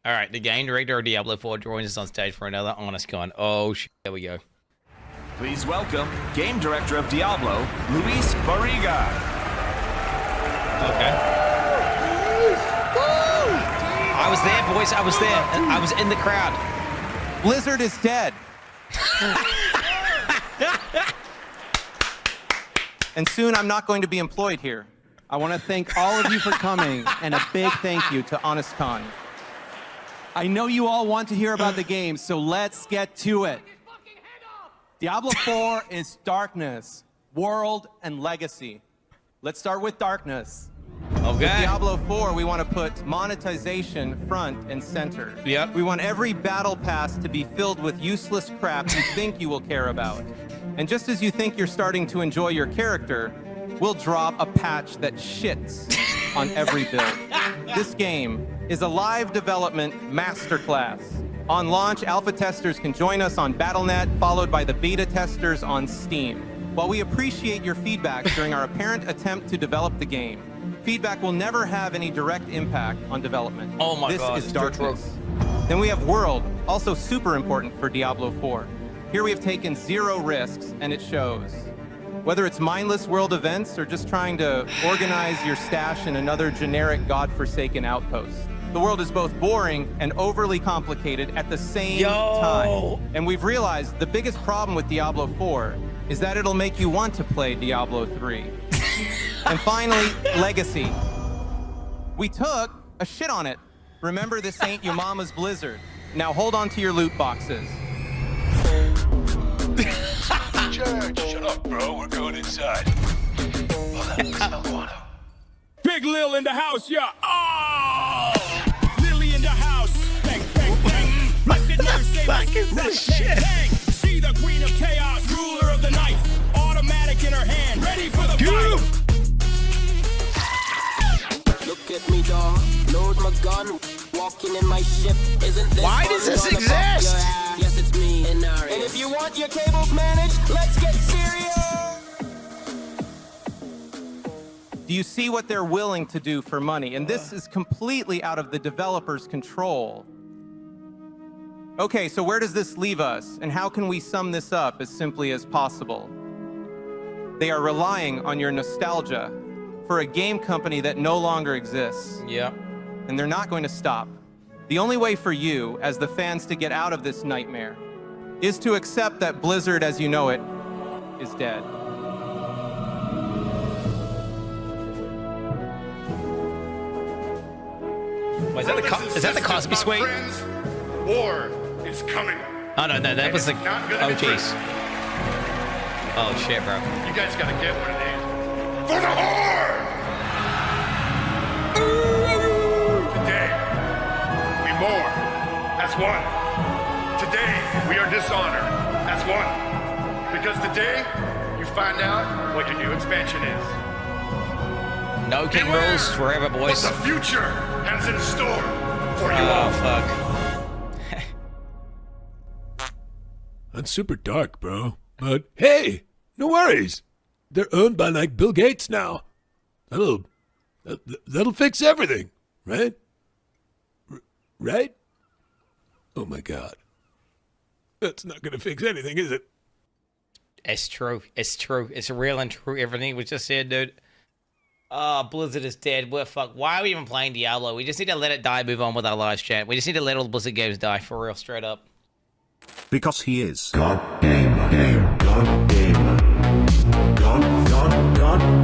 All right, the game director of Diablo 4 joins us on stage for another Honest Con. Oh, shit. There we go. Please welcome Game Director of Diablo, Luis Barriga. Okay. I was there, boys. I was there. I was in the crowd. Blizzard is dead. And soon I'm not going to be employed here. I want to thank all of you for coming, and a big thank you to HonestCon. I know you all want to hear about the game, so let's get to it. Diablo 4 is darkness, world, and legacy. Let's start with darkness. Okay. With Diablo 4, we want to put monetization front and center. Yep. We want every battle pass to be filled with useless crap you think you will care about. And just as you think you're starting to enjoy your character, we'll drop a patch that shits on every build. This game is a live development masterclass. On launch, alpha testers can join us on Battle.net, followed by the beta testers on Steam. While we appreciate your feedback during our apparent attempt to develop the game, feedback will never have any direct impact on development. Oh my God, This is it's darkness. Then we have World, also super important for Diablo 4. Here we have taken 0 risks, and it shows. Whether it's mindless world events or just trying to organize your stash in another generic godforsaken outpost, the world is both boring and overly complicated at the same time. And we've realized the biggest problem with Diablo 4 is that it'll make you want to play Diablo 3. And finally, Legacy. We took a shit on it. Remember, this ain't your mama's Blizzard. Now hold on to your loot boxes. Shut up, bro. We're going inside. Hold on, smell water. Big Lil in the house, yeah. Oh! Lily in the house. Bang, bang, bang. Fuck is this shit? See the queen of chaos, ruler of the night. Automatic in her hand, ready for the fight. Look at me, dog. Load my gun. Walking in my ship. Isn't this Why does this exist? Yes, it's me. And if you want your cables managed, let's get serious. Do you see what they're willing to do for money? And this is completely out of the developer's control. Okay, so where does this leave us? And how can we sum this up as simply as possible? They are relying on your nostalgia for a game company that no longer exists. Yep. And they're not going to stop. The only way for you, as the fans, to get out of this nightmare is to accept that Blizzard, as you know it, is dead. Wait, is that the Cosby Suite? Friends, war is coming. Oh, no, that was the... Oh, jeez. Oh, shit, bro. You guys gotta get one of these. For the horde! Today, we mourn as one. Today, we are dishonored as one. Because today, you find out what your new expansion is. No king Beware rules forever, boys. What the future has in store for you all. Oh, fuck. That's super dark, bro. But hey, no worries. They're owned by like Bill Gates now. That'll fix everything, right? Right? Oh my God. That's not gonna fix anything, is it? It's true. It's true. It's real and true. Everything we just said, dude. Oh, Blizzard is dead. We're fucked. Why are we even playing Diablo? We just need to let it die, move on with our lives, chat. We just need to let all the Blizzard games die, for real, straight up. Because he is God Gamer. God Gamer. God